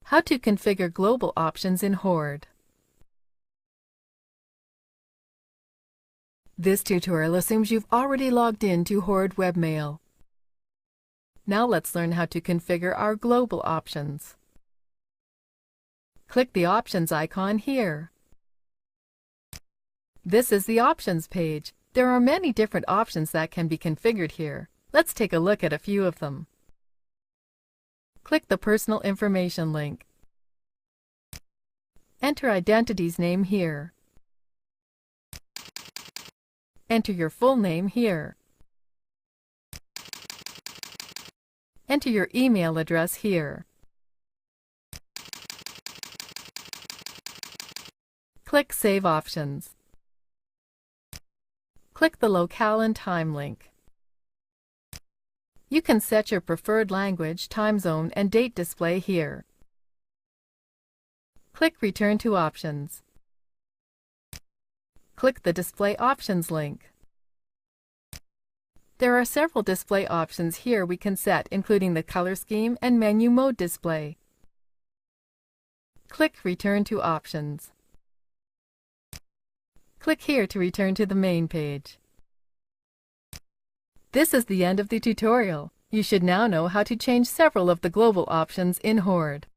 How to configure global options in Horde. This tutorial assumes you've already logged in to Horde webmail. Now let's learn how to configure our global options. Click the Options icon here. This is the Options page. There are many different options that can be configured here. Let's take a look at a few of them. Click the Personal Information link. Enter identity's name here. Enter your full name here. Enter your email address here. Click Save Options. Click the Locale and Time link. You can set your preferred language, time zone, and date display here. Click Return to Options. Click the Display Options link. There are several display options here we can set, including the color scheme and menu mode display. Click Return to Options. Click here to return to the main page. This is the end of the tutorial. You should now know how to change several of the global options in Horde.